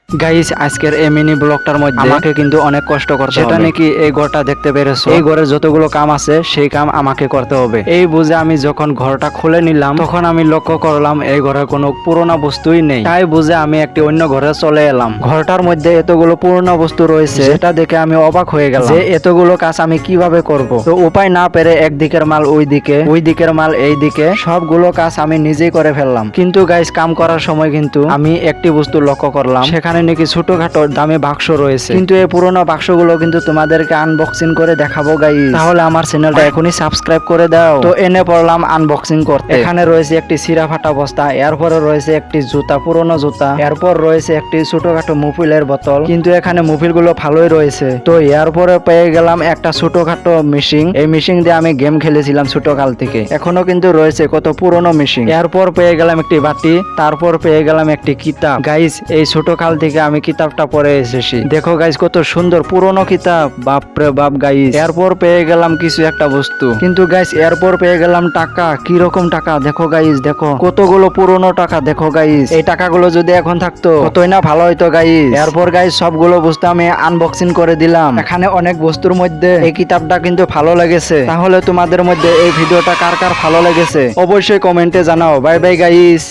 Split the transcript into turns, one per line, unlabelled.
Guys আজকের এই mini ব্লগটার মধ্যে আমাকে কিন্তু অনেক কষ্ট করতে হবে। সেটা নাকি এই ঘরটা দেখতে পেরেছো, এই ঘরে যতগুলো কাম আছে সেই কাম আমাকে করতে হবে। এই বুঝে আমি যখন ঘরটা খুলে নিলাম তখন আমি লক্ষ্য করলাম এই ঘরে কোনো পুরোনো বস্তুই নেই। তাই বুঝে আমি একটি অন্য ঘরে চলে এলাম। ঘরটার মধ্যে এতগুলো পুরোনো বস্তু রয়েছে সেটা দেখে আমি অবাক হয়ে গেলাম যে এতগুলো কাজ আমি কিভাবে করব। তো উপায় না পেরে একদিকের মাল ওইদিকে, ওই দিকের মাল এইদিকে, সবগুলো কাজ আমি নিজেই করে ফেললাম। কিন্তু গাইস কাম করার সময় কিন্তু আমি একটি বস্তু লক্ষ্য করলাম, সেখানে নাকি ছোটখাটো দামে বাক্স রয়েছে। কিন্তু এই পুরোনো বাক্সগুলো কিন্তু তোমাদেরকে আনবক্সিং করে দেখাবো গাইস। তাহলে আমার চ্যানেলটা এখনই সাবস্ক্রাইব করে দাও। তো এনে পড়লাম আনবক্সিং করতে। এখানে রয়েছে একটি সিরা ফাটা বস্তা, এরপরে রয়েছে একটি জুতা, পুরোনো জুতা, এরপর রয়েছে একটি ছোটখাটো মুফিলের বোতল, কিন্তু এখানে মুফিল গুলো ভালোই রয়েছে। তো এরপরে পেয়ে গেলাম একটা ছোটখাটো মেশিন। এই মেশিন দিয়ে আমি গেম খেলেছিলাম ছোটকাল থেকে, এখনো কিন্তু রয়েছে কত পুরোনো মেশিন। এরপর পেয়ে গেলাম একটি বাটি, তারপর পেয়ে গেলাম একটি কিতাব। গাইস এই ছোটকাল থেকে আমি কিতাবটা পড়ে এসেছি, দেখো গাইস কত সুন্দর পুরোনো কিতাব, বাপরে বাপ গাইস। এরপর পেয়ে গেলাম কিছু একটা বস্তু, কিন্তু গাইস এরপর পেয়ে গেলাম টাকা। কি রকম টাকা দেখো গাইস, দেখো কতগুলো পুরোনো টাকা, দেখো গাইস এই টাকাগুলো যদি এখন থাকতো কতই না ভালো হইতো গাইস। এরপর গাইস সবগুলো বস্তু আমি আনবক্সিং করে দিলাম। এখানে অনেক বস্তুর মধ্যে এই কিতাবটা কিন্তু ভালো লেগেছে। তাহলে তোমাদের মধ্যে এই ভিডিওটা কার কার ভালো লেগেছে অবশ্যই কমেন্টে জানাও। Bye bye guys.